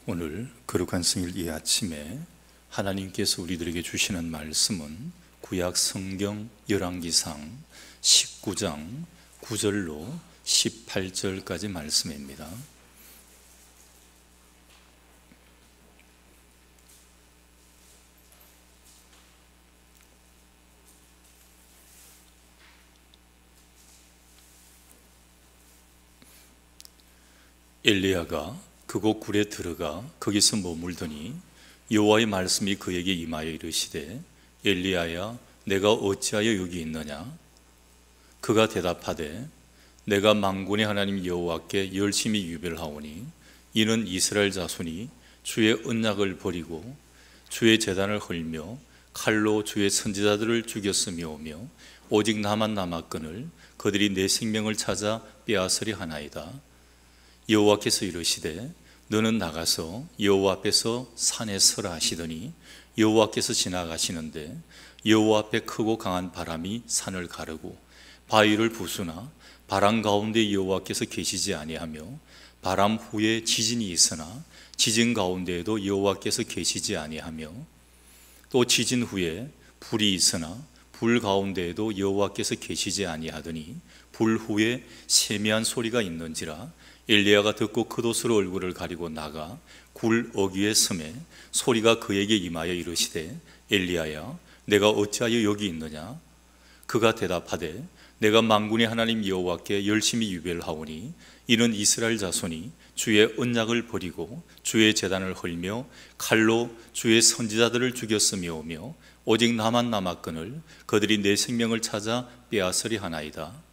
오늘 거룩한 성일 이 아침에 하나님께서 우리들에게 주시는 말씀은 구약 성경 열왕기상 19장 9절로 18절까지 말씀입니다. 엘리야가 그곳 굴에 들어가 거기서 머물더니 여호와의 말씀이 그에게 임하여 이르시되 엘리야야 내가 어찌하여 여기 있느냐? 그가 대답하되 내가 만군의 하나님 여호와께 열심히 유별하오니 이는 이스라엘 자손이 주의 언약을 버리고 주의 제단을 헐며 칼로 주의 선지자들을 죽였으며오며 오직 나만 남았거늘 그들이 내 생명을 찾아 빼앗으려 하나이다. 여호와께서 이르시되 너는 나가서 여호와 앞에서 산에 서라 하시더니 여호와께서 지나가시는데 여호와 앞에 크고 강한 바람이 산을 가르고 바위를 부수나 바람 가운데 여호와께서 계시지 아니하며 바람 후에 지진이 있으나 지진 가운데에도 여호와께서 계시지 아니하며 또 지진 후에 불이 있으나 불 가운데에도 여호와께서 계시지 아니하더니 불 후에 세미한 소리가 있는지라 엘리야가 듣고 겉옷으로 얼굴을 가리고 나가 굴 어귀에 섬에 소리가 그에게 임하여 이르시되 엘리야야 내가 어찌하여 여기 있느냐? 그가 대답하되 내가 만군의 하나님 여호와께 열심히 유별하오니 이는 이스라엘 자손이 주의 언약을 버리고 주의 제단을 헐며 칼로 주의 선지자들을 죽였으며오며 오직 나만 남았거늘 그들이 내 생명을 찾아 빼앗으려 하나이다.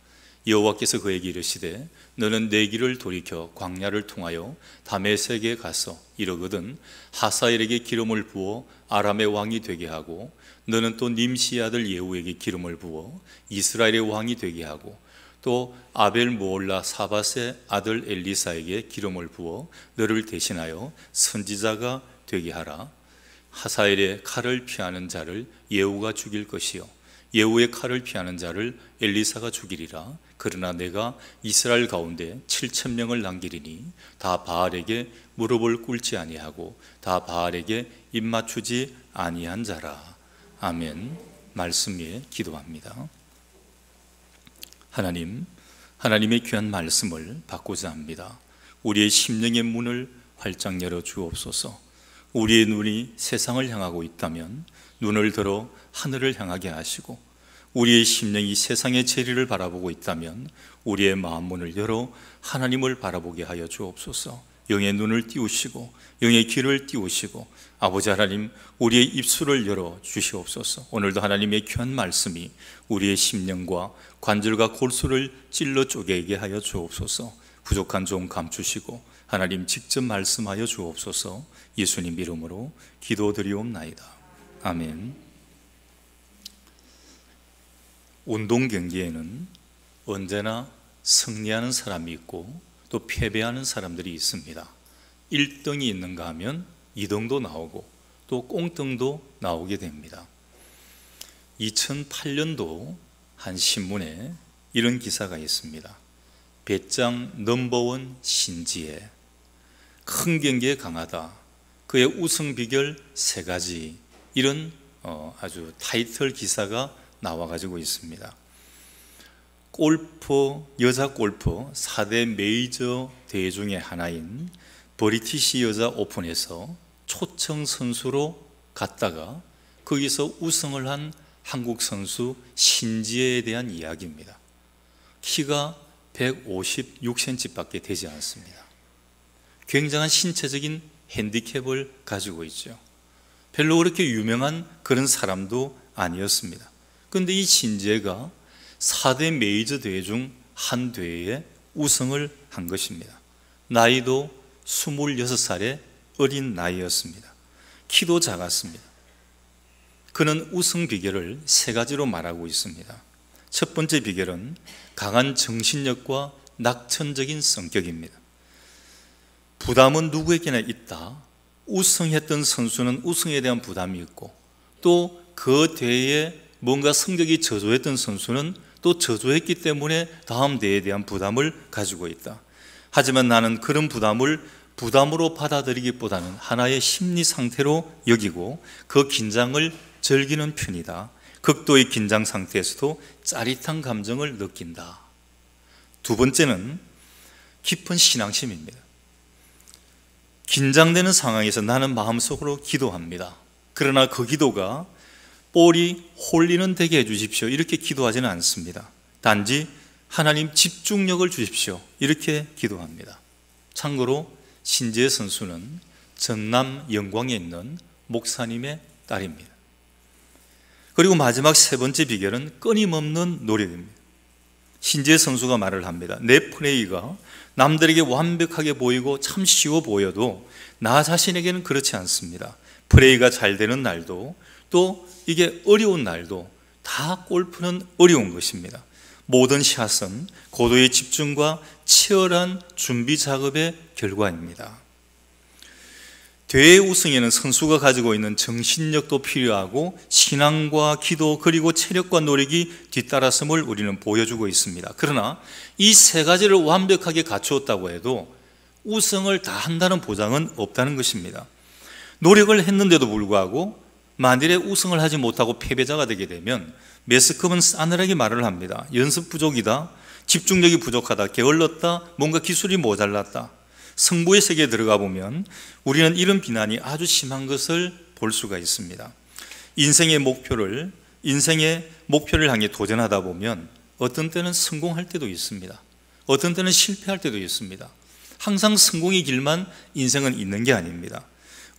여호와께서 그에게 이르시되 너는 내 길을 돌이켜 광야를 통하여 다메섹에 가서 이르거든 하사엘에게 기름을 부어 아람의 왕이 되게 하고 너는 또 님시의 아들 예후에게 기름을 부어 이스라엘의 왕이 되게 하고 또 아벨 모올라 사밧의 아들 엘리사에게 기름을 부어 너를 대신하여 선지자가 되게 하라. 하사엘의 칼을 피하는 자를 예후가 죽일 것이요 예후의 칼을 피하는 자를 엘리사가 죽이리라. 그러나 내가 이스라엘 가운데 7,000명을 남기리니 다 바알에게 무릎을 꿇지 아니하고 다 바알에게 입맞추지 아니한 자라. 아멘. 말씀 위에 기도합니다. 하나님, 하나님의 귀한 말씀을 받고자 합니다. 우리의 심령의 문을 활짝 열어 주옵소서. 우리의 눈이 세상을 향하고 있다면 눈을 들어 하늘을 향하게 하시고 우리의 심령이 세상의 재리를 바라보고 있다면 우리의 마음 문을 열어 하나님을 바라보게 하여 주옵소서. 영의 눈을 띄우시고 영의 귀를 띄우시고 아버지 하나님 우리의 입술을 열어 주시옵소서. 오늘도 하나님의 귀한 말씀이 우리의 심령과 관절과 골수를 찔러 쪼개게 하여 주옵소서. 부족한 좀 감추시고 하나님 직접 말씀하여 주옵소서. 예수님 이름으로 기도드리옵나이다. 아멘. 운동 경기에는 언제나 승리하는 사람이 있고 또 패배하는 사람들이 있습니다. 1등이 있는가 하면 2등도 나오고 또 꽁등도 나오게 됩니다. 2008년도 한 신문에 이런 기사가 있습니다. 배짱 넘버원 신지혜, 큰 경기에 강하다, 그의 우승 비결 3가지, 이런 아주 타이틀 기사가 나와가지고 있습니다. 골프, 여자 골프 4대 메이저 대회 중에 하나인 브리티시 여자 오픈에서 초청 선수로 갔다가 거기서 우승을 한 한국 선수 신지혜에 대한 이야기입니다. 키가 156cm밖에 되지 않습니다. 굉장한 신체적인 핸디캡을 가지고 있죠. 별로 그렇게 유명한 그런 사람도 아니었습니다. 그런데 이 신지혜가 4대 메이저 대회 중 한 대회에 우승을 한 것입니다. 나이도 26살의 어린 나이였습니다. 키도 작았습니다. 그는 우승 비결을 3가지로 말하고 있습니다. 첫 번째 비결은 강한 정신력과 낙천적인 성격입니다. 부담은 누구에게나 있다. 우승했던 선수는 우승에 대한 부담이 있고 또 그 대회에 뭔가 성적이 저조했던 선수는 또 저조했기 때문에 다음 대회에 대한 부담을 가지고 있다. 하지만 나는 그런 부담을 부담으로 받아들이기보다는 하나의 심리 상태로 여기고 그 긴장을 즐기는 편이다. 극도의 긴장 상태에서도 짜릿한 감정을 느낀다. 두 번째는 깊은 신앙심입니다. 긴장되는 상황에서 나는 마음속으로 기도합니다. 그러나 그 기도가 볼이 홀리는 되게 해주십시오, 이렇게 기도하지는 않습니다. 단지 하나님 집중력을 주십시오, 이렇게 기도합니다. 참고로 신지혜 선수는 전남 영광에 있는 목사님의 딸입니다. 그리고 마지막 세 번째 비결은 끊임없는 노력입니다. 신지혜 선수가 말을 합니다. 내 플레이가 남들에게 완벽하게 보이고 참 쉬워 보여도 나 자신에게는 그렇지 않습니다. 플레이가 잘 되는 날도 또 이게 어려운 날도 다 골프는 어려운 것입니다. 모든 샷은 고도의 집중과 치열한 준비 작업의 결과입니다. 대회 우승에는 선수가 가지고 있는 정신력도 필요하고 신앙과 기도 그리고 체력과 노력이 뒤따랐음을 우리는 보여주고 있습니다. 그러나 이 세 가지를 완벽하게 갖추었다고 해도 우승을 다 한다는 보장은 없다는 것입니다. 노력을 했는데도 불구하고 만일에 우승을 하지 못하고 패배자가 되게 되면 매스컴은 싸늘하게 말을 합니다. 연습 부족이다, 집중력이 부족하다, 게을렀다, 뭔가 기술이 모자랐다. 승부의 세계에 들어가 보면 우리는 이런 비난이 아주 심한 것을 볼 수가 있습니다. 인생의 목표를 향해 도전하다 보면 어떤 때는 성공할 때도 있습니다. 어떤 때는 실패할 때도 있습니다. 항상 성공의 길만 인생은 있는 게 아닙니다.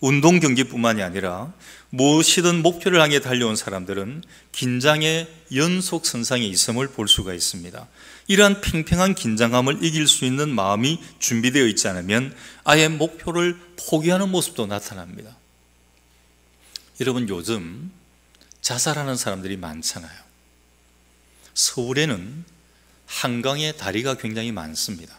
운동 경기뿐만이 아니라 무엇이든 목표를 향해 달려온 사람들은 긴장의 연속선상에 있음을 볼 수가 있습니다. 이러한 팽팽한 긴장감을 이길 수 있는 마음이 준비되어 있지 않으면 아예 목표를 포기하는 모습도 나타납니다. 여러분, 요즘 자살하는 사람들이 많잖아요. 서울에는 한강에 다리가 굉장히 많습니다.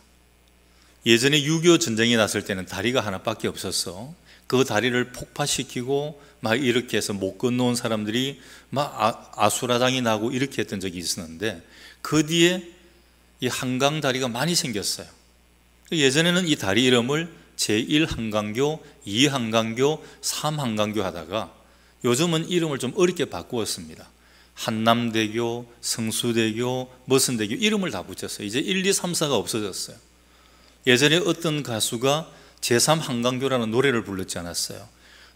예전에 6.25 전쟁이 났을 때는 다리가 하나밖에 없어서 그 다리를 폭파시키고 막 이렇게 해서 못 건너온 사람들이 막 아수라장이 나고 이렇게 했던 적이 있었는데, 그 뒤에 이 한강 다리가 많이 생겼어요. 예전에는 이 다리 이름을 제1한강교, 2한강교, 3한강교 하다가 요즘은 이름을 좀 어렵게 바꾸었습니다. 한남대교, 성수대교, 머선대교 이름을 다 붙였어요. 이제 1, 2, 3, 4가 없어졌어요. 예전에 어떤 가수가 제3한강교라는 노래를 불렀지 않았어요.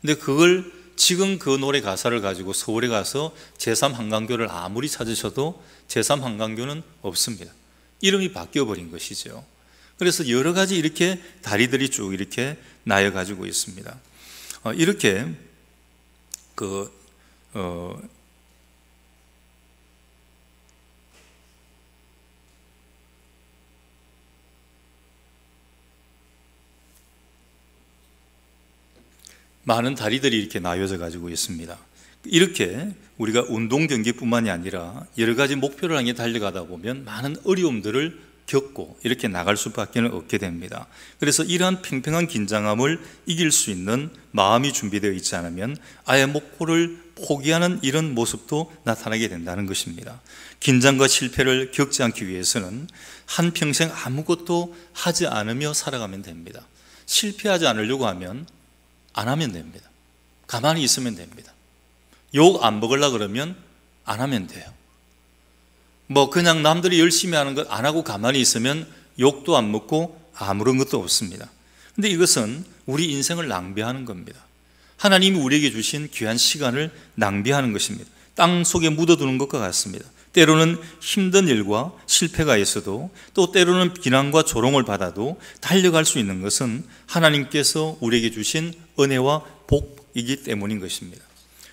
근데 그걸 지금 그 노래 가사를 가지고 서울에 가서 제3한강교를 아무리 찾으셔도 제3한강교는 없습니다. 이름이 바뀌어버린 것이죠. 그래서 여러 가지 이렇게 다리들이 쭉 이렇게 나여 가지고 있습니다. 이렇게 많은 다리들이 이렇게 나뉘어져 가지고 있습니다. 이렇게 우리가 운동 경기뿐만이 아니라 여러 가지 목표를 향해 달려가다 보면 많은 어려움들을 겪고 이렇게 나갈 수밖에 없게 됩니다. 그래서 이러한 팽팽한 긴장함을 이길 수 있는 마음이 준비되어 있지 않으면 아예 목표를 포기하는 이런 모습도 나타나게 된다는 것입니다. 긴장과 실패를 겪지 않기 위해서는 한평생 아무것도 하지 않으며 살아가면 됩니다. 실패하지 않으려고 하면 안 하면 됩니다. 가만히 있으면 됩니다. 욕 안 먹으려고 그러면 안 하면 돼요. 그냥 남들이 열심히 하는 것 안 하고 가만히 있으면 욕도 안 먹고 아무런 것도 없습니다. 근데 이것은 우리 인생을 낭비하는 겁니다. 하나님이 우리에게 주신 귀한 시간을 낭비하는 것입니다. 땅 속에 묻어두는 것과 같습니다. 때로는 힘든 일과 실패가 있어도 또 때로는 비난과 조롱을 받아도 달려갈 수 있는 것은 하나님께서 우리에게 주신 은혜와 복이기 때문인 것입니다.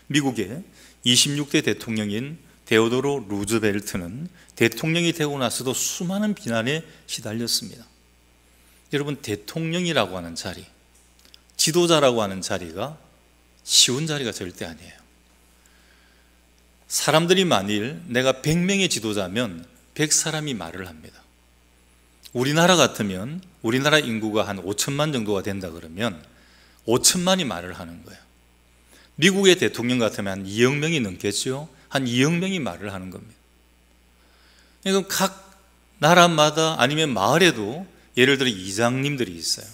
미국의 26대 대통령인 데오도로 루즈벨트는 대통령이 되고 나서도 수많은 비난에 시달렸습니다. 여러분, 대통령이라고 하는 자리, 지도자라고 하는 자리가 쉬운 자리가 절대 아니에요. 사람들이 만일 내가 100명의 지도자면 100사람이 말을 합니다. 우리나라 같으면 우리나라 인구가 한 5천만 정도가 된다 그러면 5천만이 말을 하는 거예요. 미국의 대통령 같으면 한 2억 명이 넘겠죠. 한 2억 명이 말을 하는 겁니다. 그러니까 각 나라마다 아니면 마을에도 예를 들어 이장님들이 있어요.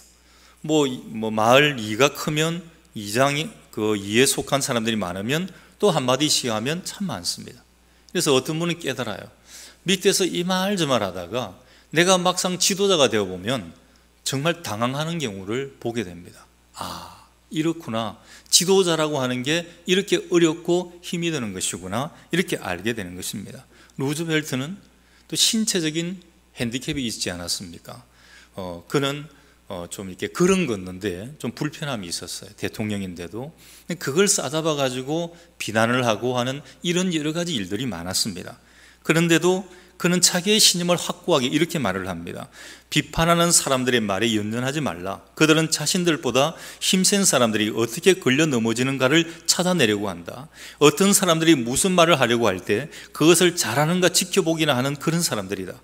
마을 2가 크면 이장이 그 2에 속한 사람들이 많으면 또 한마디씩 하면 참 많습니다. 그래서 어떤 분은 깨달아요. 밑에서 이 말 저 말 하다가 내가 막상 지도자가 되어 보면 정말 당황하는 경우를 보게 됩니다. 아, 이렇구나. 지도자라고 하는 게 이렇게 어렵고 힘이 드는 것이구나. 이렇게 알게 되는 것입니다. 루즈벨트는 또 신체적인 핸디캡이 있지 않았습니까? 그는 좀 이렇게 걸음 걷는데 좀 불편함이 있었어요. 대통령인데도. 그걸 싸잡아 가지고 비난을 하고 하는 이런 여러 가지 일들이 많았습니다. 그런데도 그는 자기의 신임을 확고하게 이렇게 말을 합니다. 비판하는 사람들의 말에 연연하지 말라. 그들은 자신들보다 힘센 사람들이 어떻게 걸려 넘어지는가를 찾아내려고 한다. 어떤 사람들이 무슨 말을 하려고 할 때 그것을 잘하는가 지켜보기나 하는 그런 사람들이다.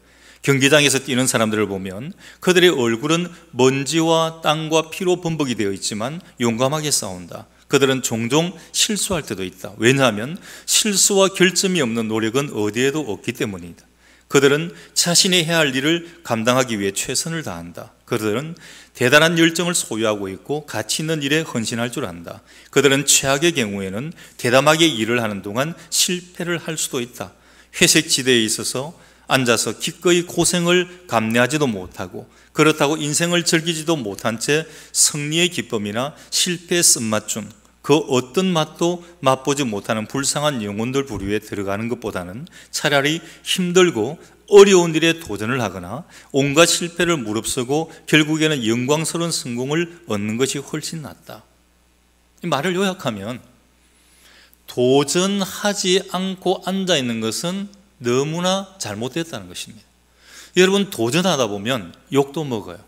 경기장에서 뛰는 사람들을 보면 그들의 얼굴은 먼지와 땀과 피로 범벅이 되어 있지만 용감하게 싸운다. 그들은 종종 실수할 때도 있다. 왜냐하면 실수와 결점이 없는 노력은 어디에도 없기 때문이다. 그들은 자신이 해야 할 일을 감당하기 위해 최선을 다한다. 그들은 대단한 열정을 소유하고 있고 가치 있는 일에 헌신할 줄 안다. 그들은 최악의 경우에는 대담하게 일을 하는 동안 실패를 할 수도 있다. 회색 지대에 있어서 앉아서 기꺼이 고생을 감내하지도 못하고 그렇다고 인생을 즐기지도 못한 채 승리의 기쁨이나 실패의 쓴맛중 그 어떤 맛도 맛보지 못하는 불쌍한 영혼들 부류에 들어가는 것보다는 차라리 힘들고 어려운 일에 도전을 하거나 온갖 실패를 무릅쓰고 결국에는 영광스러운 성공을 얻는 것이 훨씬 낫다. 이 말을 요약하면 도전하지 않고 앉아있는 것은 너무나 잘못됐다는 것입니다. 여러분, 도전하다 보면 욕도 먹어요.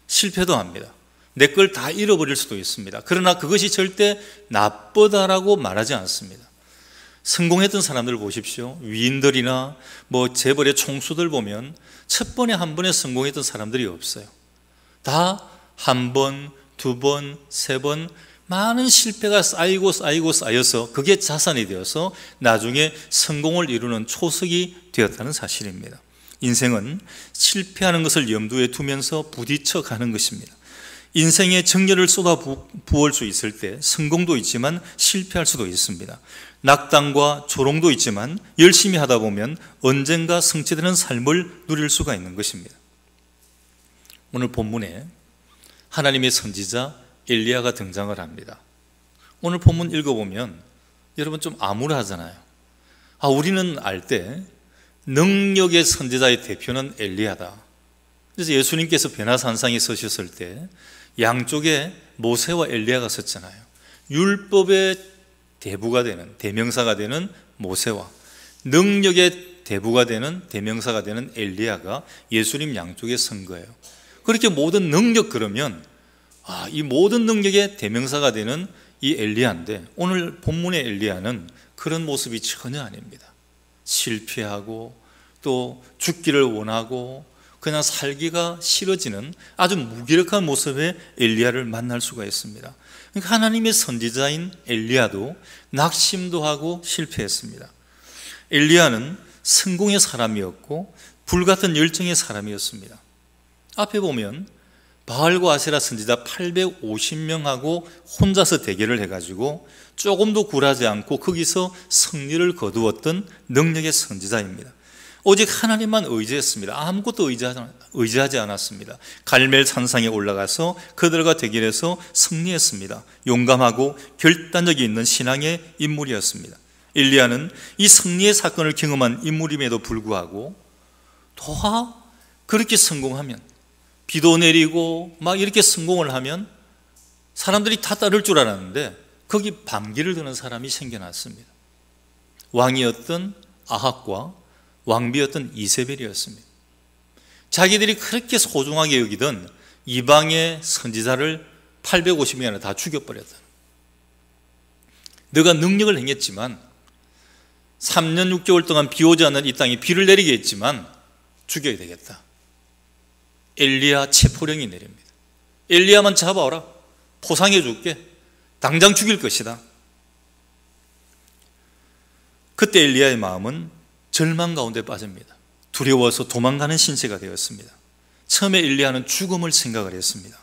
실패도 합니다. 내 걸 다 잃어버릴 수도 있습니다. 그러나 그것이 절대 나쁘다라고 말하지 않습니다. 성공했던 사람들 보십시오. 위인들이나 재벌의 총수들 보면 첫 번에 한 번에 성공했던 사람들이 없어요. 다 한 번, 두 번, 세 번 많은 실패가 쌓여서 그게 자산이 되어서 나중에 성공을 이루는 초석이 되었다는 사실입니다. 인생은 실패하는 것을 염두에 두면서 부딪혀 가는 것입니다. 인생에 정열을 쏟아 부을 수 있을 때 성공도 있지만 실패할 수도 있습니다. 낙담과 조롱도 있지만 열심히 하다 보면 언젠가 성취되는 삶을 누릴 수가 있는 것입니다. 오늘 본문에 하나님의 선지자 엘리야가 등장을 합니다. 오늘 본문 읽어보면 여러분 좀 암울하잖아요. 우리는 알 때 능력의 선지자의 대표는 엘리야다. 그래서 예수님께서 변화산상에 서셨을 때 양쪽에 모세와 엘리야가 섰잖아요. 율법의 대부가 되는, 대명사가 되는 모세와 능력의 대부가 되는, 대명사가 되는 엘리야가 예수님 양쪽에 선 거예요. 그렇게 모든 능력 그러면 이 모든 능력의 대명사가 되는 이 엘리야인데 오늘 본문의 엘리야는 그런 모습이 전혀 아닙니다. 실패하고 또 죽기를 원하고 그냥 살기가 싫어지는 아주 무기력한 모습의 엘리야를 만날 수가 있습니다. 그러니까 하나님의 선지자인 엘리야도 낙심도 하고 실패했습니다. 엘리야는 성공의 사람이었고 불같은 열정의 사람이었습니다. 앞에 보면 바알과 아세라 선지자 850명하고 혼자서 대결을 해가지고 조금도 굴하지 않고 거기서 승리를 거두었던 능력의 선지자입니다. 오직 하나님만 의지했습니다. 아무것도 의지하지 않았습니다. 갈멜 산상에 올라가서 그들과 대결해서 승리했습니다. 용감하고 결단력이 있는 신앙의 인물이었습니다. 엘리야는 이 승리의 사건을 경험한 인물임에도 불구하고 더 그렇게 성공하면 비도 내리고 막 이렇게 성공을 하면 사람들이 다 따를 줄 알았는데 거기 반기를 드는 사람이 생겨났습니다. 왕이었던 아합과 왕비였던 이세벨이었습니다. 자기들이 그렇게 소중하게 여기던 이방의 선지자를 850명이나 다 죽여버렸다. 너가 능력을 행했지만 3년 6개월 동안 비 오지 않는 이 땅에 비를 내리게 했지만 죽여야 되겠다. 엘리야 체포령이 내립니다. 엘리야만 잡아오라. 포상해 줄게. 당장 죽일 것이다. 그때 엘리야의 마음은 절망 가운데 빠집니다. 두려워서 도망가는 신세가 되었습니다. 처음에 엘리야는 죽음을 생각을 했습니다.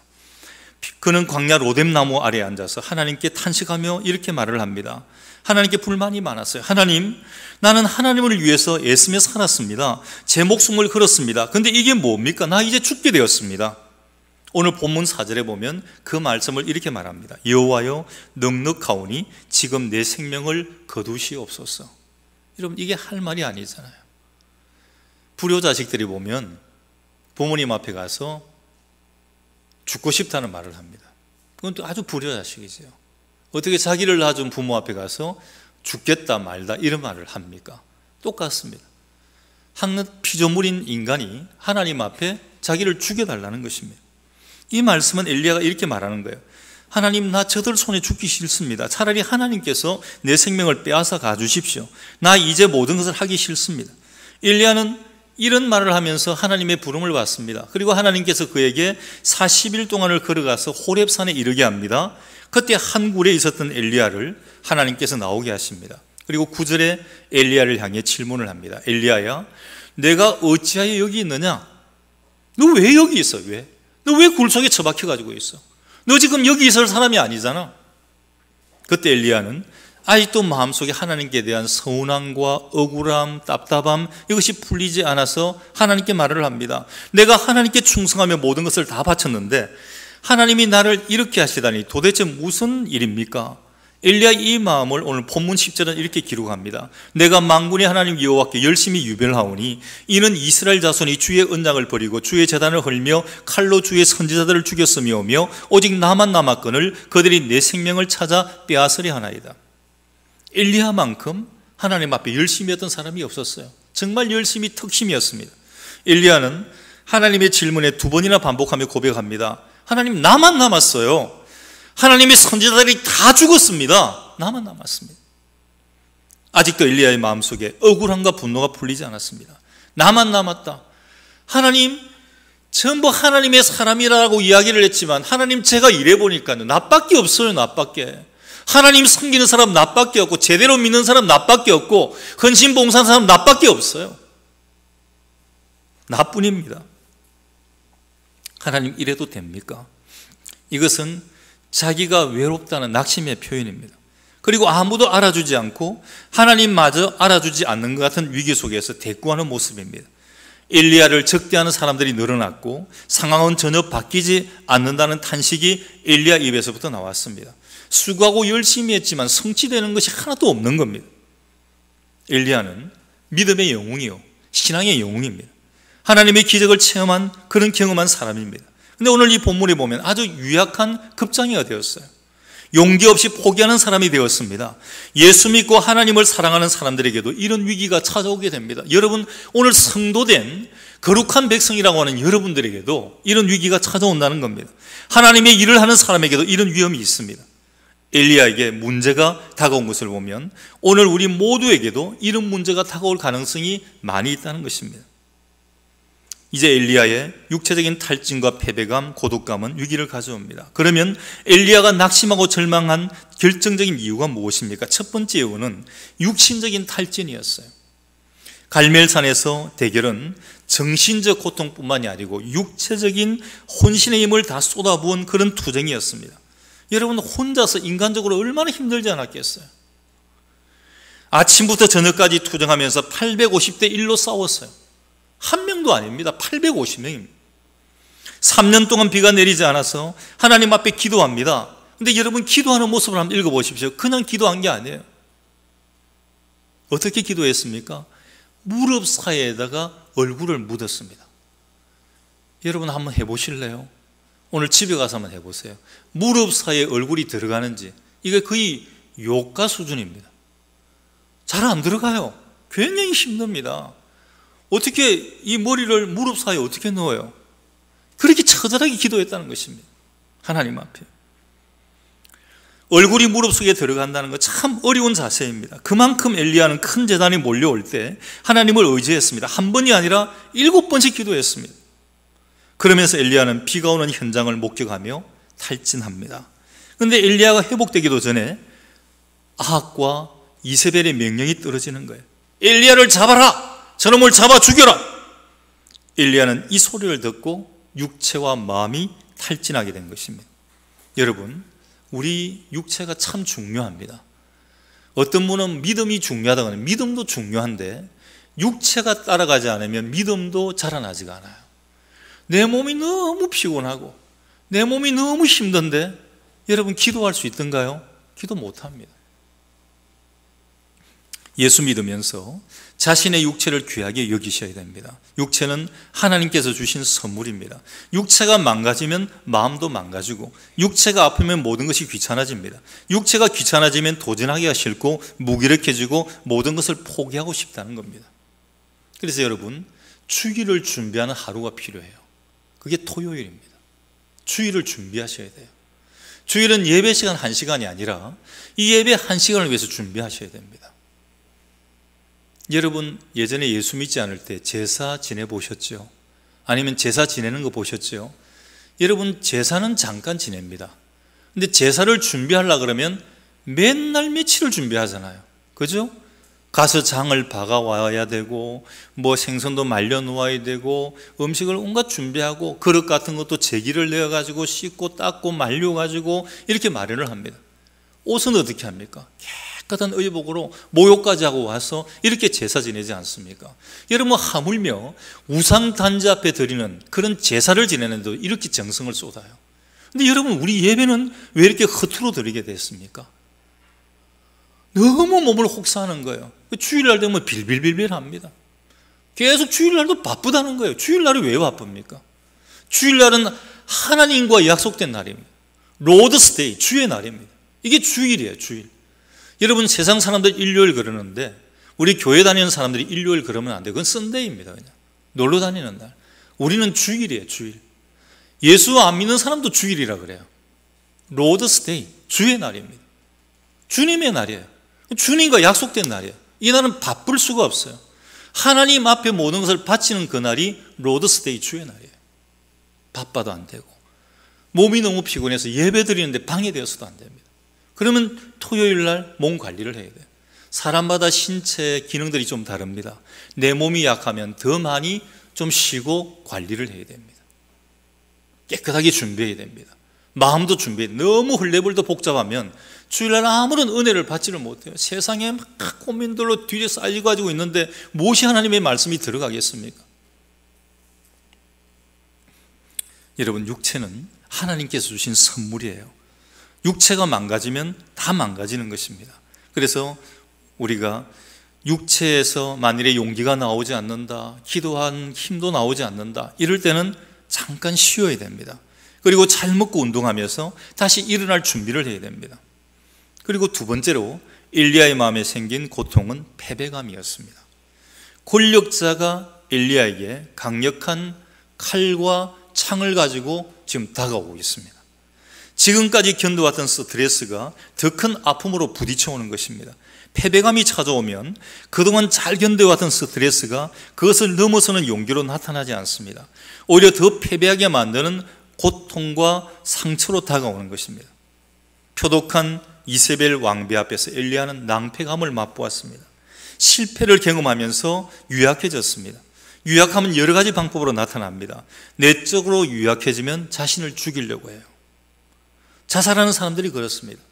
그는 광야 로뎀나무 아래에 앉아서 하나님께 탄식하며 이렇게 말을 합니다. 하나님께 불만이 많았어요. 하나님, 나는 하나님을 위해서 애쓰며 살았습니다. 제 목숨을 걸었습니다. 근데 이게 뭡니까? 나 이제 죽게 되었습니다. 오늘 본문 4절에 보면 그 말씀을 이렇게 말합니다. 여호와여, 넉넉하오니 지금 내 생명을 거두시옵소서. 여러분, 이게 할 말이 아니잖아요. 불효자식들이 보면 부모님 앞에 가서 죽고 싶다는 말을 합니다. 그건 또 아주 불효자식이죠. 어떻게 자기를 낳아준 부모 앞에 가서 죽겠다 말다 이런 말을 합니까? 똑같습니다. 한 피조물인 인간이 하나님 앞에 자기를 죽여달라는 것입니다. 이 말씀은 엘리야가 이렇게 말하는 거예요. 하나님, 나 저들 손에 죽기 싫습니다. 차라리 하나님께서 내 생명을 빼앗아 가주십시오. 나 이제 모든 것을 하기 싫습니다. 엘리야는 이런 말을 하면서 하나님의 부름을 받습니다. 그리고 하나님께서 그에게 40일 동안을 걸어가서 호렙산에 이르게 합니다. 그때 한 굴에 있었던 엘리야를 하나님께서 나오게 하십니다. 그리고 9절에 엘리야를 향해 질문을 합니다. 엘리야야, 내가 어찌하여 여기 있느냐? 너 왜 여기 있어? 왜? 너 왜 굴 속에 처박혀 가지고 있어? 너 지금 여기 있을 사람이 아니잖아. 그때 엘리야는 아직도 마음속에 하나님께 대한 서운함과 억울함, 답답함, 이것이 풀리지 않아서 하나님께 말을 합니다. 내가 하나님께 충성하며 모든 것을 다 바쳤는데 하나님이 나를 이렇게 하시다니 도대체 무슨 일입니까? 엘리야 이 마음을 오늘 본문 10절은 이렇게 기록합니다. 내가 만군의 하나님 여호와께 열심히 유별하오니 이는 이스라엘 자손이 주의 언약을 버리고 주의 제단을 헐며 칼로 주의 선지자들을 죽였으며오며 오직 나만 남았거늘 그들이 내 생명을 찾아 빼앗으려 하나이다. 엘리야만큼 하나님 앞에 열심히 했던 사람이 없었어요. 정말 열심히 특심이었습니다. 엘리야는 하나님의 질문에 2번이나 반복하며 고백합니다. 하나님, 나만 남았어요. 하나님의 선지자들이 다 죽었습니다. 나만 남았습니다. 아직도 엘리야의 마음속에 억울함과 분노가 풀리지 않았습니다. 나만 남았다. 하나님, 전부 하나님의 사람이라고 이야기를 했지만 하나님, 제가 일해보니까요, 나밖에 없어요. 나밖에. 하나님 섬기는 사람 나밖에 없고 제대로 믿는 사람 나밖에 없고 헌신봉사하는 사람 나밖에 없어요. 나뿐입니다. 하나님, 이래도 됩니까? 이것은 자기가 외롭다는 낙심의 표현입니다. 그리고 아무도 알아주지 않고 하나님마저 알아주지 않는 것 같은 위기 속에서 대꾸하는 모습입니다. 엘리야를 적대하는 사람들이 늘어났고 상황은 전혀 바뀌지 않는다는 탄식이 엘리야 입에서부터 나왔습니다. 수고하고 열심히 했지만 성취되는 것이 하나도 없는 겁니다. 엘리야는 믿음의 영웅이요, 신앙의 영웅입니다. 하나님의 기적을 체험한 그런 경험한 사람입니다. 근데 오늘 이 본문에 보면 아주 유약한 급장이가 되었어요. 용기 없이 포기하는 사람이 되었습니다. 예수 믿고 하나님을 사랑하는 사람들에게도 이런 위기가 찾아오게 됩니다. 여러분, 오늘 성도된 거룩한 백성이라고 하는 여러분들에게도 이런 위기가 찾아온다는 겁니다. 하나님의 일을 하는 사람에게도 이런 위험이 있습니다. 엘리야에게 문제가 다가온 것을 보면 오늘 우리 모두에게도 이런 문제가 다가올 가능성이 많이 있다는 것입니다. 이제 엘리야의 육체적인 탈진과 패배감, 고독감은 위기를 가져옵니다. 그러면 엘리야가 낙심하고 절망한 결정적인 이유가 무엇입니까? 첫 번째 이유는 육신적인 탈진이었어요. 갈멜산에서 대결은 정신적 고통뿐만이 아니고 육체적인 혼신의 힘을 다 쏟아부은 그런 투쟁이었습니다. 여러분, 혼자서 인간적으로 얼마나 힘들지 않았겠어요? 아침부터 저녁까지 투쟁하면서 850대 1로 싸웠어요. 한 명도 아닙니다. 850명입니다. 3년 동안 비가 내리지 않아서 하나님 앞에 기도합니다. 근데 여러분, 기도하는 모습을 한번 읽어보십시오. 그냥 기도한 게 아니에요. 어떻게 기도했습니까? 무릎 사이에다가 얼굴을 묻었습니다. 여러분, 한번 해보실래요? 오늘 집에 가서 한번 해보세요. 무릎 사이에 얼굴이 들어가는지. 이게 거의 요가 수준입니다. 잘 안 들어가요. 굉장히 힘듭니다. 어떻게 이 머리를 무릎 사이에 어떻게 넣어요? 그렇게 처절하게 기도했다는 것입니다. 하나님 앞에. 얼굴이 무릎 속에 들어간다는 건 참 어려운 자세입니다. 그만큼 엘리야는 큰 재단이 몰려올 때 하나님을 의지했습니다. 한 번이 아니라 7번씩 기도했습니다. 그러면서 엘리야는 비가 오는 현장을 목격하며 탈진합니다. 그런데 엘리야가 회복되기도 전에 아합과 이세벨의 명령이 떨어지는 거예요. 엘리야를 잡아라! 저놈을 잡아 죽여라! 엘리야는 이 소리를 듣고 육체와 마음이 탈진하게 된 것입니다. 여러분, 우리 육체가 참 중요합니다. 어떤 분은 믿음이 중요하다고 하는, 믿음도 중요한데 육체가 따라가지 않으면 믿음도 자라나지가 않아요. 내 몸이 너무 피곤하고 내 몸이 너무 힘든데 여러분 기도할 수 있던가요? 기도 못합니다. 예수 믿으면서 자신의 육체를 귀하게 여기셔야 됩니다. 육체는 하나님께서 주신 선물입니다. 육체가 망가지면 마음도 망가지고, 육체가 아프면 모든 것이 귀찮아집니다. 육체가 귀찮아지면 도전하기가 싫고 무기력해지고 모든 것을 포기하고 싶다는 겁니다. 그래서 여러분, 주일을 준비하는 하루가 필요해요. 그게 토요일입니다. 주일을 준비하셔야 돼요. 주일은 예배 시간 1시간이 아니라 이 예배 1시간을 위해서 준비하셔야 됩니다. 여러분, 예전에 예수 믿지 않을 때 제사 지내보셨죠? 아니면 제사 지내는 거 보셨죠? 여러분, 제사는 잠깐 지냅니다. 근데 제사를 준비하려고 그러면 맨날 며칠을 준비하잖아요. 그죠? 가서 장을 박아와야 되고, 뭐 생선도 말려 놓아야 되고, 음식을 온갖 준비하고, 그릇 같은 것도 제기를 내어가지고 씻고 닦고 말려가지고 이렇게 마련을 합니다. 옷은 어떻게 합니까? 깨끗한 의복으로 목욕까지 하고 와서 이렇게 제사 지내지 않습니까? 여러분, 하물며 우상단지 앞에 드리는 그런 제사를 지내는데도 이렇게 정성을 쏟아요. 근데 여러분, 우리 예배는 왜 이렇게 허투루 드리게 됐습니까? 너무 몸을 혹사하는 거예요. 주일날 되면 빌빌빌빌 합니다. 계속 주일날도 바쁘다는 거예요. 주일날이 왜 바쁩니까? 주일날은 하나님과 약속된 날입니다. 로드스데이, 주의 날입니다. 이게 주일이에요, 주일. 여러분, 세상 사람들 일요일 그러는데 우리 교회 다니는 사람들이 일요일 그러면 안 돼요. 그건 썬데이입니다. 그냥 놀러 다니는 날. 우리는 주일이에요, 주일. 예수 안 믿는 사람도 주일이라 그래요. 로드스데이, 주의 날입니다. 주님의 날이에요. 주님과 약속된 날이에요. 이 날은 바쁠 수가 없어요. 하나님 앞에 모든 것을 바치는 그 날이 로드스데이, 주의 날이에요. 바빠도 안 되고 몸이 너무 피곤해서 예배 드리는데 방해되어서도 안 됩니다. 그러면 토요일 날 몸 관리를 해야 돼요. 사람마다 신체 기능들이 좀 다릅니다. 내 몸이 약하면 더 많이 좀 쉬고 관리를 해야 됩니다. 깨끗하게 준비해야 됩니다. 마음도 준비해야 돼요. 너무 헐레벌도 복잡하면 주일날 아무런 은혜를 받지를 못해요. 세상에 막 고민들로 뒤에 쌓여가지고 있는데 무엇이 하나님의 말씀이 들어가겠습니까? 여러분, 육체는 하나님께서 주신 선물이에요. 육체가 망가지면 다 망가지는 것입니다. 그래서 우리가 육체에서 만일에 용기가 나오지 않는다, 기도한 힘도 나오지 않는다, 이럴 때는 잠깐 쉬어야 됩니다. 그리고 잘 먹고 운동하면서 다시 일어날 준비를 해야 됩니다. 그리고 두 번째로 엘리야의 마음에 생긴 고통은 패배감이었습니다. 권력자가 엘리야에게 강력한 칼과 창을 가지고 지금 다가오고 있습니다. 지금까지 견뎌왔던 스트레스가 더 큰 아픔으로 부딪혀오는 것입니다. 패배감이 찾아오면 그동안 잘 견뎌왔던 스트레스가 그것을 넘어서는 용기로 나타나지 않습니다. 오히려 더 패배하게 만드는 고통과 상처로 다가오는 것입니다. 표독한 이세벨 왕비 앞에서 엘리야는 낭패감을 맛보았습니다. 실패를 경험하면서 유약해졌습니다. 유약함은 여러 가지 방법으로 나타납니다. 내적으로 유약해지면 자신을 죽이려고 해요. 자살하는 사람들이 그렇습니다.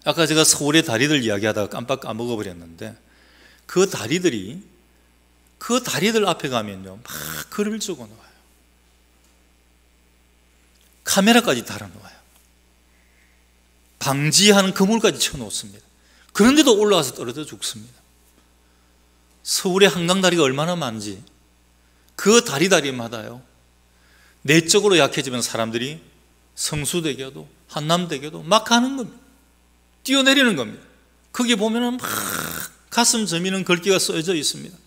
아까 제가 서울의 다리들 이야기하다가 깜빡 까먹어버렸는데 그 다리들 앞에 가면요 막 글을 적어놓아요. 카메라까지 달아놓아요. 방지하는 그물까지 쳐놓습니다. 그런데도 올라가서 떨어져 죽습니다. 서울의 한강다리가 얼마나 많은지 그 다리마다요 내적으로 약해지면 사람들이 성수대교도 한남대교도 막 가는 겁니다. 뛰어내리는 겁니다. 거기 보면은 막 가슴 저미는 글귀가 써져 있습니다.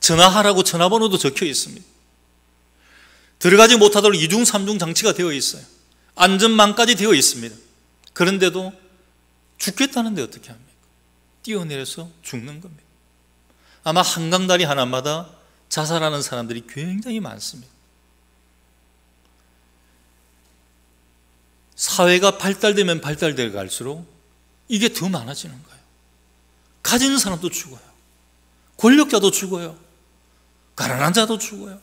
전화하라고 전화번호도 적혀 있습니다. 들어가지 못하도록 2중 3중 장치가 되어 있어요. 안전망까지 되어 있습니다. 그런데도 죽겠다는데 어떻게 합니까? 뛰어내려서 죽는 겁니다. 아마 한강다리 하나마다 자살하는 사람들이 굉장히 많습니다. 사회가 발달되면 발달돼 갈수록 이게 더 많아지는 거예요. 가진 사람도 죽어요. 권력자도 죽어요. 가난한 자도 죽어요.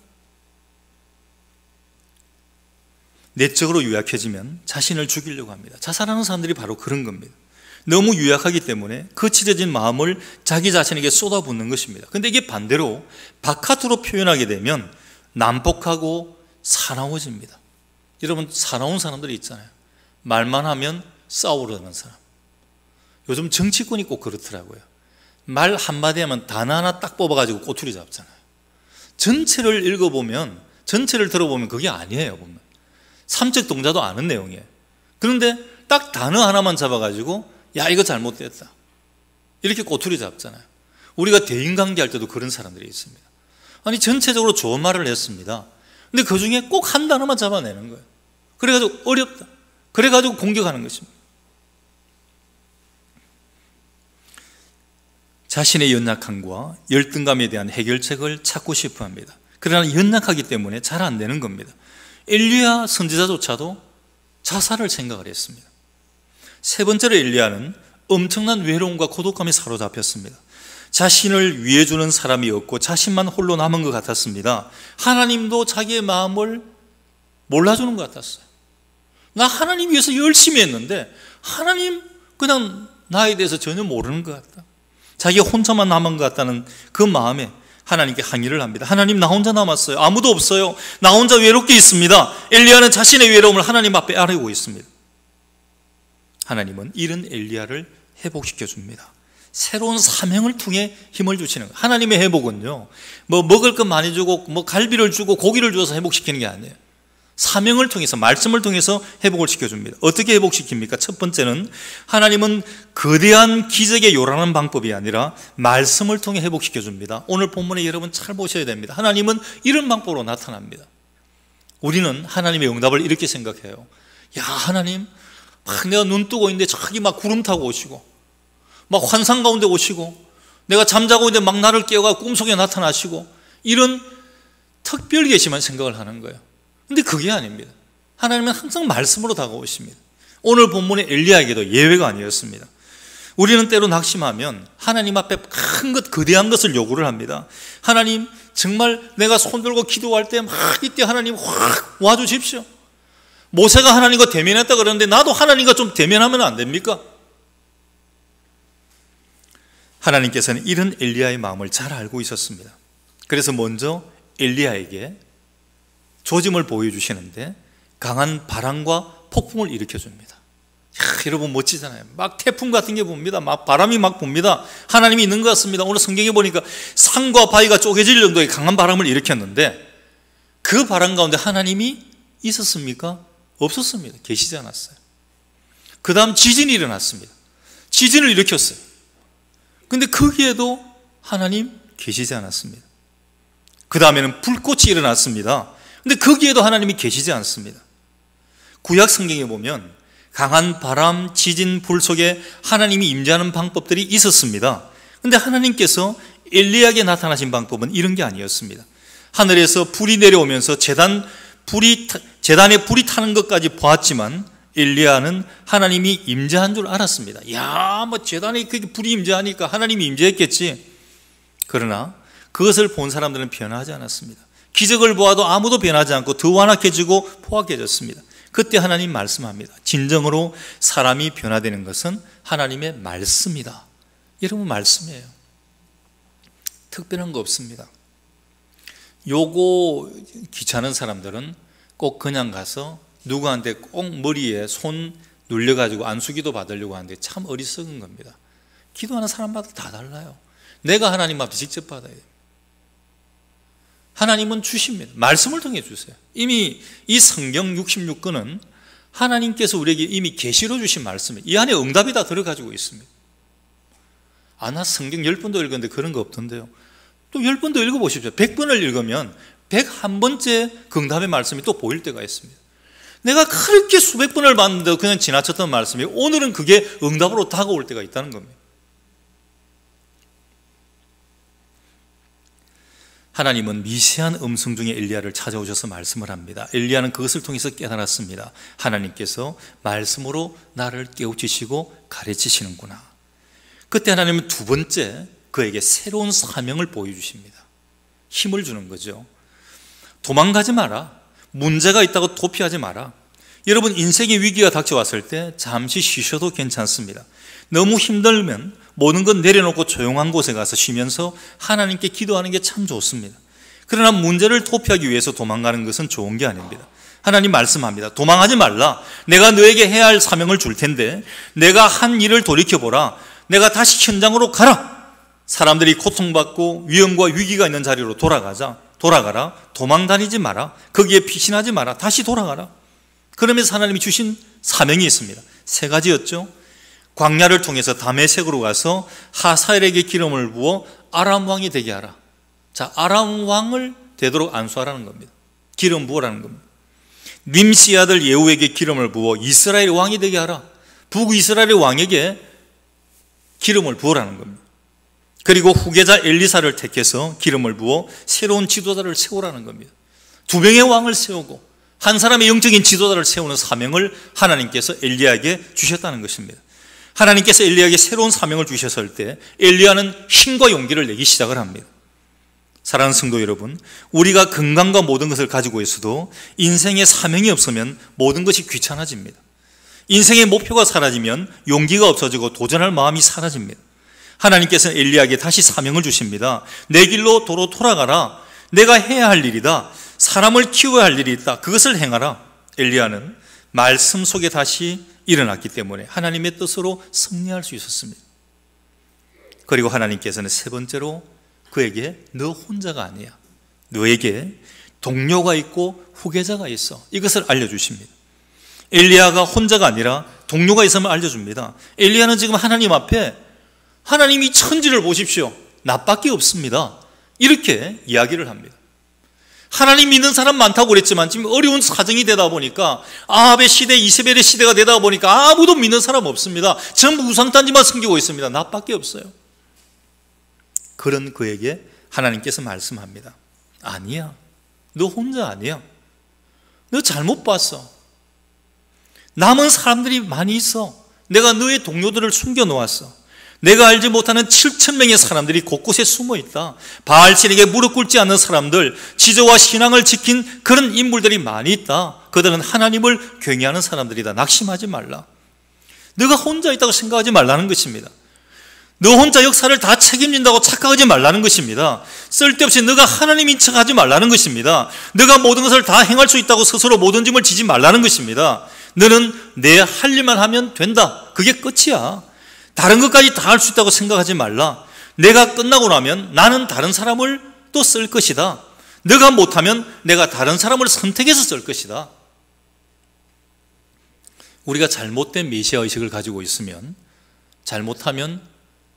내적으로 유약해지면 자신을 죽이려고 합니다. 자살하는 사람들이 바로 그런 겁니다. 너무 유약하기 때문에 거칠어진 마음을 자기 자신에게 쏟아붓는 것입니다. 그런데 이게 반대로 바깥으로 표현하게 되면 난폭하고 사나워집니다. 여러분, 사나운 사람들이 있잖아요. 말만 하면 싸우려는 사람. 요즘 정치권이 꼭 그렇더라고요. 말 한마디 하면 단어 하나 딱 뽑아가지고 꼬투리 잡잖아요. 전체를 읽어보면, 전체를 들어보면 그게 아니에요. 보면 삼적 동자도 아는 내용이에요. 그런데 딱 단어 하나만 잡아가지고 야, 이거 잘못됐다, 이렇게 꼬투리 잡잖아요. 우리가 대인관계 할 때도 그런 사람들이 있습니다. 아니, 전체적으로 좋은 말을 했습니다. 근데 그 중에 꼭 한 단어만 잡아내는 거예요. 그래가지고 어렵다, 그래가지고 공격하는 것입니다. 자신의 연약함과 열등감에 대한 해결책을 찾고 싶어 합니다. 그러나 연약하기 때문에 잘 안 되는 겁니다. 엘리야 선지자조차도 자살을 생각을 했습니다. 세 번째로 엘리야는 엄청난 외로움과 고독감에 사로잡혔습니다. 자신을 위해주는 사람이 없고 자신만 홀로 남은 것 같았습니다. 하나님도 자기의 마음을 몰라주는 것 같았어요. 나 하나님 위해서 열심히 했는데 하나님 그냥 나에 대해서 전혀 모르는 것 같다, 자기 혼자만 남은 것 같다는 그 마음에 하나님께 항의를 합니다. 하나님, 나 혼자 남았어요. 아무도 없어요. 나 혼자 외롭게 있습니다. 엘리야는 자신의 외로움을 하나님 앞에 아뢰고 있습니다. 하나님은 이런 엘리야를 회복시켜 줍니다. 새로운 사명을 통해 힘을 주시는 거예요. 하나님의 회복은요, 뭐 먹을 것 많이 주고 뭐 갈비를 주고 고기를 주어서 회복시키는 게 아니에요. 사명을 통해서, 말씀을 통해서 회복을 시켜줍니다. 어떻게 회복시킵니까? 첫 번째는 하나님은 거대한 기적에 요란한 방법이 아니라 말씀을 통해 회복시켜줍니다. 오늘 본문에 여러분 잘 보셔야 됩니다. 하나님은 이런 방법으로 나타납니다. 우리는 하나님의 응답을 이렇게 생각해요. 야, 하나님, 막 내가 눈 뜨고 있는데 저기 막 구름 타고 오시고 막 환상 가운데 오시고 내가 잠자고 있는데 막 나를 깨워가 꿈속에 나타나시고, 이런 특별 계시만 생각을 하는 거예요. 근데 그게 아닙니다. 하나님은 항상 말씀으로 다가오십니다. 오늘 본문의 엘리야에게도 예외가 아니었습니다. 우리는 때로 낙심하면 하나님 앞에 큰 것, 거대한 것을 요구를 합니다. 하나님, 정말 내가 손들고 기도할 때 막 이때 하나님 확 와주십시오. 모세가 하나님과 대면했다 그러는데 나도 하나님과 좀 대면하면 안 됩니까? 하나님께서는 이런 엘리야의 마음을 잘 알고 있었습니다. 그래서 먼저 엘리야에게 조짐을 보여주시는데 강한 바람과 폭풍을 일으켜줍니다. 여러분 멋지잖아요. 막 태풍 같은 게 붑니다. 막 바람이 막 붑니다. 하나님이 있는 것 같습니다. 오늘 성경에 보니까 산과 바위가 쪼개질 정도의 강한 바람을 일으켰는데 그 바람 가운데 하나님이 있었습니까? 없었습니다. 계시지 않았어요. 그 다음 지진이 일어났습니다. 지진을 일으켰어요. 근데 거기에도 하나님 계시지 않았습니다. 그 다음에는 불꽃이 일어났습니다. 근데 거기에도 하나님이 계시지 않습니다. 구약 성경에 보면 강한 바람, 지진, 불 속에 하나님이 임재하는 방법들이 있었습니다. 근데 하나님께서 엘리야에게 나타나신 방법은 이런 게 아니었습니다. 하늘에서 불이 내려오면서 재단에 불이 타는 것까지 보았지만 엘리야는 하나님이 임재한 줄 알았습니다. 야, 뭐 재단에 불이 임재하니까 하나님이 임재했겠지. 그러나 그것을 본 사람들은 변화하지 않았습니다. 기적을 보아도 아무도 변하지 않고 더 완악해지고 포악해졌습니다. 그때 하나님 말씀합니다. 진정으로 사람이 변화되는 것은 하나님의 말씀이다. 여러분, 말씀이에요. 특별한 거 없습니다. 요거 귀찮은 사람들은 꼭 그냥 가서 누구한테 꼭 머리에 손 눌려가지고 안수기도 받으려고 하는데 참 어리석은 겁니다. 기도하는 사람마다 다 달라요. 내가 하나님 앞에 직접 받아야 돼요. 하나님은 주십니다. 말씀을 통해 주세요. 이미 이 성경 66권은 하나님께서 우리에게 이미 계시로 주신 말씀이에요. 이 안에 응답이 다 들어가지고 있습니다. 나 성경 10번도 읽었는데 그런 거 없던데요. 또 10번도 읽어보십시오. 100번을 읽으면 101번째 그 응답의 말씀이 또 보일 때가 있습니다. 내가 그렇게 수백 번을 봤는데 그냥 지나쳤던 말씀이 오늘은 그게 응답으로 다가올 때가 있다는 겁니다. 하나님은 미세한 음성 중에 엘리야를 찾아오셔서 말씀을 합니다. 엘리야는 그것을 통해서 깨달았습니다. 하나님께서 말씀으로 나를 깨우치시고 가르치시는구나. 그때 하나님은 두 번째 그에게 새로운 사명을 보여주십니다. 힘을 주는 거죠. 도망가지 마라. 문제가 있다고 도피하지 마라. 여러분, 인생의 위기가 닥쳐왔을 때 잠시 쉬셔도 괜찮습니다. 너무 힘들면 모든 것 내려놓고 조용한 곳에 가서 쉬면서 하나님께 기도하는 게 참 좋습니다. 그러나 문제를 도피하기 위해서 도망가는 것은 좋은 게 아닙니다. 하나님 말씀합니다. 도망하지 말라. 내가 너에게 해야 할 사명을 줄 텐데 내가 한 일을 돌이켜보라. 내가 다시 현장으로 가라. 사람들이 고통받고 위험과 위기가 있는 자리로 돌아가라. 도망 다니지 마라. 거기에 피신하지 마라. 다시 돌아가라. 그러면서 하나님이 주신 사명이 있습니다. 3가지였죠. 광야를 통해서 다메섹으로 가서 하사엘에게 기름을 부어 아람 왕이 되게 하라. 자, 아람 왕을 되도록 안수하라는 겁니다. 기름 부으라는 겁니다. 님시 아들 예후에게 기름을 부어 이스라엘 왕이 되게 하라. 북이스라엘 왕에게 기름을 부으라는 겁니다. 그리고 후계자 엘리사를 택해서 기름을 부어 새로운 지도자를 세우라는 겁니다. 2명의 왕을 세우고 한 사람의 영적인 지도자를 세우는 사명을 하나님께서 엘리야에게 주셨다는 것입니다. 하나님께서 엘리야에게 새로운 사명을 주셨을 때 엘리야는 힘과 용기를 내기 시작을 합니다. 사랑하는 성도 여러분, 우리가 건강과 모든 것을 가지고 있어도 인생에 사명이 없으면 모든 것이 귀찮아집니다. 인생의 목표가 사라지면 용기가 없어지고 도전할 마음이 사라집니다. 하나님께서는 엘리야에게 다시 사명을 주십니다. 내 길로 도로 돌아가라. 내가 해야 할 일이다. 사람을 키워야 할 일이 있다. 그것을 행하라. 엘리야는 말씀 속에 다시 일어났기 때문에 하나님의 뜻으로 승리할 수 있었습니다. 그리고 하나님께서는 3번째로 그에게 너 혼자가 아니야. 너에게 동료가 있고 후계자가 있어. 이것을 알려주십니다. 엘리야가 혼자가 아니라 동료가 있음을 알려줍니다. 엘리야는 지금 하나님 앞에 하나님이 천지를 보십시오. 나밖에 없습니다. 이렇게 이야기를 합니다. 하나님 믿는 사람 많다고 그랬지만 지금 어려운 사정이 되다 보니까 아합의 시대, 이세벨의 시대가 되다 보니까 아무도 믿는 사람 없습니다. 전부 우상단지만 섬기고 있습니다. 나밖에 없어요. 그런 그에게 하나님께서 말씀합니다. 아니야. 너 혼자 아니야. 너 잘못 봤어. 남은 사람들이 많이 있어. 내가 너의 동료들을 숨겨놓았어. 내가 알지 못하는 7,000명의 사람들이 곳곳에 숨어 있다. 바알신에게 무릎 꿇지 않는 사람들, 지저와 신앙을 지킨 그런 인물들이 많이 있다. 그들은 하나님을 경외하는 사람들이다. 낙심하지 말라. 너가 혼자 있다고 생각하지 말라는 것입니다. 너 혼자 역사를 다 책임진다고 착각하지 말라는 것입니다. 쓸데없이 너가 하나님인 척하지 말라는 것입니다. 너가 모든 것을 다 행할 수 있다고 스스로 모든 짐을 지지 말라는 것입니다. 너는 내 할 일만 하면 된다. 그게 끝이야. 다른 것까지 다 할 수 있다고 생각하지 말라. 내가 끝나고 나면 나는 다른 사람을 또 쓸 것이다. 너가 못하면 내가 다른 사람을 선택해서 쓸 것이다. 우리가 잘못된 메시아 의식을 가지고 있으면 잘못하면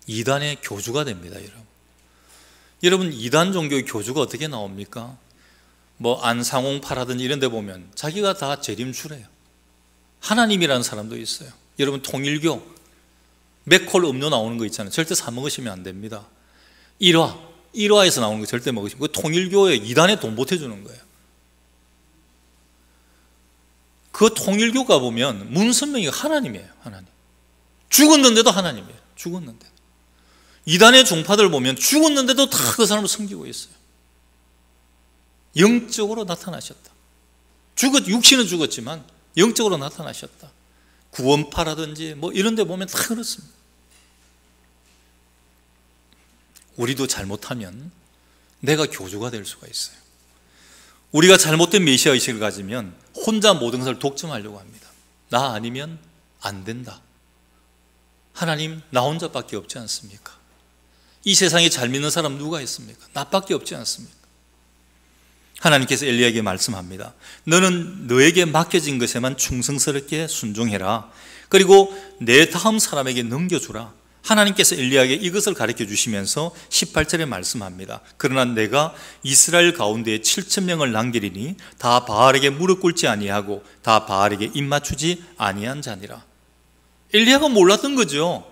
이단의 교주가 됩니다. 여러분, 이단 종교의 교주가 어떻게 나옵니까? 뭐 안상홍파라든지 이런 데 보면 자기가 다 재림주래요. 하나님이라는 사람도 있어요. 여러분, 통일교 맥콜 음료 나오는 거 있잖아요. 절대 사 먹으시면 안 됩니다. 1화에서 나오는 거 절대 먹으시면, 그 통일교에 이단에 돈 보태주는 거예요. 그 통일교 가보면 문선명이가 하나님이에요. 하나님. 죽었는데도 하나님이에요. 죽었는데. 이단의 종파들 보면 죽었는데도 다 그 사람을 섬기고 있어요. 영적으로 나타나셨다. 육신은 죽었지만 영적으로 나타나셨다. 구원파라든지 뭐 이런 데 보면 다 그렇습니다. 우리도 잘못하면 내가 교주가 될 수가 있어요. 우리가 잘못된 메시아 의식을 가지면 혼자 모든 것을 독점하려고 합니다. 나 아니면 안 된다. 하나님, 나 혼자밖에 없지 않습니까? 이 세상에 잘 믿는 사람 누가 있습니까? 나밖에 없지 않습니까? 하나님께서 엘리야에게 말씀합니다. 너는 너에게 맡겨진 것에만 충성스럽게 순종해라. 그리고 내 다음 사람에게 넘겨주라. 하나님께서 엘리야에게 이것을 가르쳐 주시면서 18절에 말씀합니다. 그러나 내가 이스라엘 가운데 7,000명을 남기리니 다 바알에게 무릎 꿇지 아니하고 다 바알에게 입맞추지 아니한 자니라. 엘리야가 몰랐던 거죠.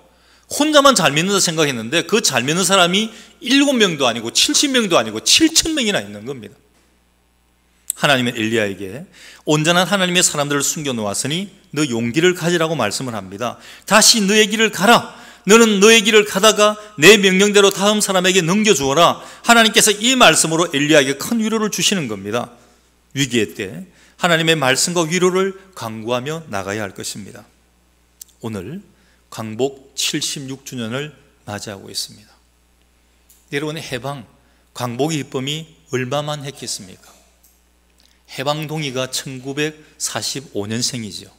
혼자만 잘 믿는다 생각했는데 그 잘 믿는 사람이 7명도 아니고 70명도 아니고 7,000명이나 있는 겁니다. 하나님은 엘리야에게 온전한 하나님의 사람들을 숨겨놓았으니 너 용기를 가지라고 말씀을 합니다. 다시 너의 길을 가라. 너는 너의 길을 가다가 내 명령대로 다음 사람에게 넘겨주어라. 하나님께서 이 말씀으로 엘리야에게 큰 위로를 주시는 겁니다. 위기의 때 하나님의 말씀과 위로를 강구하며 나가야 할 것입니다. 오늘 광복 76주년을 맞이하고 있습니다. 여러분의 해방, 광복의 기쁨이 얼마만 했겠습니까? 해방동의가 1945년생이죠.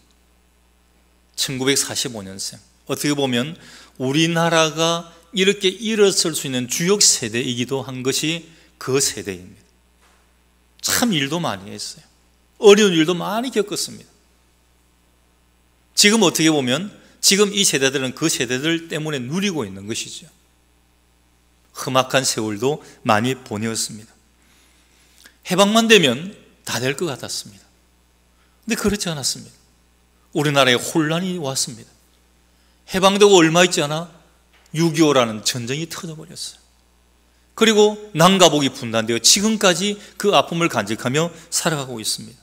1945년생. 어떻게 보면 우리나라가 이렇게 일어설 수 있는 주역 세대이기도 한 것이 그 세대입니다. 참 일도 많이 했어요. 어려운 일도 많이 겪었습니다. 지금 어떻게 보면 지금 이 세대들은 그 세대들 때문에 누리고 있는 것이죠. 험악한 세월도 많이 보내었습니다. 해방만 되면 다 될 것 같았습니다. 근데 그렇지 않았습니다. 우리나라에 혼란이 왔습니다. 해방되고 얼마 있지 않아 6.25라는 전쟁이 터져버렸어요. 그리고 남과북이 분단되어 지금까지 그 아픔을 간직하며 살아가고 있습니다.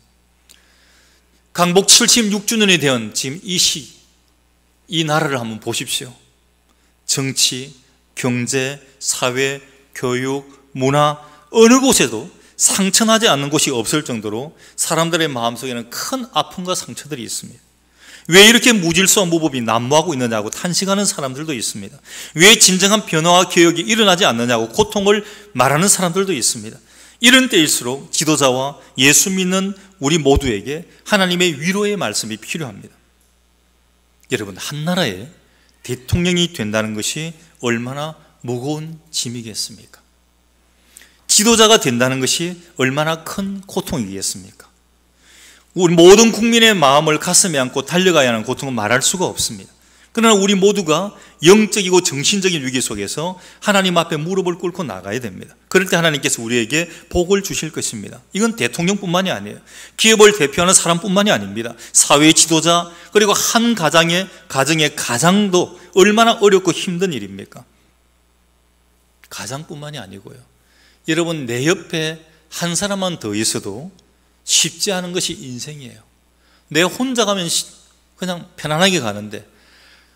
광복 76주년이 된 지금 이 시, 이 나라를 한번 보십시오. 정치, 경제, 사회, 교육, 문화 어느 곳에도 상처나지 않는 곳이 없을 정도로 사람들의 마음속에는 큰 아픔과 상처들이 있습니다. 왜 이렇게 무질서한 무법이 난무하고 있느냐고 탄식하는 사람들도 있습니다. 왜 진정한 변화와 개혁이 일어나지 않느냐고 고통을 말하는 사람들도 있습니다. 이런 때일수록 지도자와 예수 믿는 우리 모두에게 하나님의 위로의 말씀이 필요합니다. 여러분, 한 나라의 대통령이 된다는 것이 얼마나 무거운 짐이겠습니까? 지도자가 된다는 것이 얼마나 큰 고통이겠습니까? 우리 모든 국민의 마음을 가슴에 안고 달려가야 하는 고통은 말할 수가 없습니다. 그러나 우리 모두가 영적이고 정신적인 위기 속에서 하나님 앞에 무릎을 꿇고 나가야 됩니다. 그럴 때 하나님께서 우리에게 복을 주실 것입니다. 이건 대통령뿐만이 아니에요. 기업을 대표하는 사람뿐만이 아닙니다. 사회의 지도자, 그리고 한 가정의 가장도 얼마나 어렵고 힘든 일입니까? 가장뿐만이 아니고요. 여러분, 내 옆에 한 사람만 더 있어도 쉽지 않은 것이 인생이에요. 내 혼자 가면 그냥 편안하게 가는데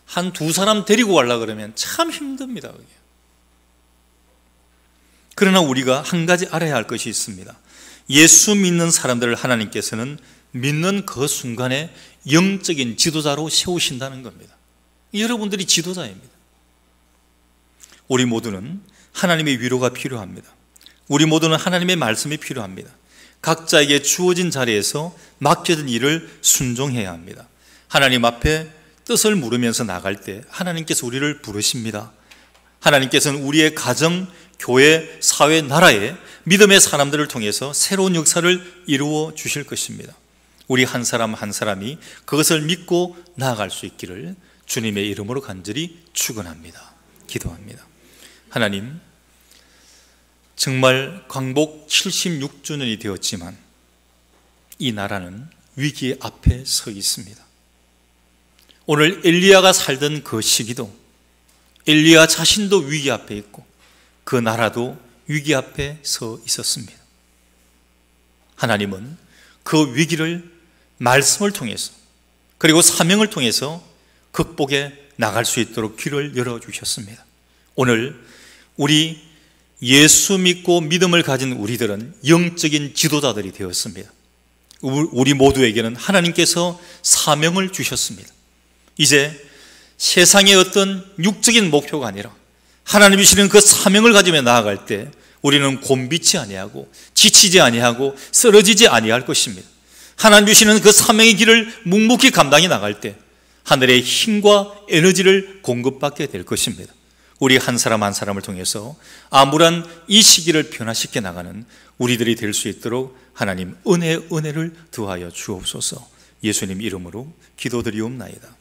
한 두 사람 데리고 가려고 그러면 참 힘듭니다. 그게. 그러나 우리가 한 가지 알아야 할 것이 있습니다. 예수 믿는 사람들을 하나님께서는 믿는 그 순간에 영적인 지도자로 세우신다는 겁니다. 여러분들이 지도자입니다. 우리 모두는 하나님의 위로가 필요합니다. 우리 모두는 하나님의 말씀이 필요합니다. 각자에게 주어진 자리에서 맡겨진 일을 순종해야 합니다. 하나님 앞에 뜻을 물으면서 나갈 때 하나님께서 우리를 부르십니다. 하나님께서는 우리의 가정, 교회, 사회, 나라에 믿음의 사람들을 통해서 새로운 역사를 이루어 주실 것입니다. 우리 한 사람 한 사람이 그것을 믿고 나아갈 수 있기를 주님의 이름으로 간절히 축원합니다. 기도합니다. 하나님, 정말 광복 76주년이 되었지만 이 나라는 위기 앞에 서 있습니다. 오늘 엘리야가 살던 그 시기도 엘리야 자신도 위기 앞에 있고 그 나라도 위기 앞에 서 있었습니다. 하나님은 그 위기를 말씀을 통해서 그리고 사명을 통해서 극복해 나갈 수 있도록 길을 열어주셨습니다. 오늘 우리 예수 믿고 믿음을 가진 우리들은 영적인 지도자들이 되었습니다. 우리 모두에게는 하나님께서 사명을 주셨습니다. 이제 세상의 어떤 육적인 목표가 아니라 하나님이 주시는 그 사명을 가지며 나아갈 때 우리는 곤비치 아니하고 지치지 아니하고 쓰러지지 아니할 것입니다. 하나님 주시는 그 사명의 길을 묵묵히 감당해 나갈 때 하늘의 힘과 에너지를 공급받게 될 것입니다. 우리 한 사람 한 사람을 통해서 암울한 이 시기를 변화시켜 나가는 우리들이 될 수 있도록 하나님 은혜를 더하여 주옵소서. 예수님 이름으로 기도드리옵나이다.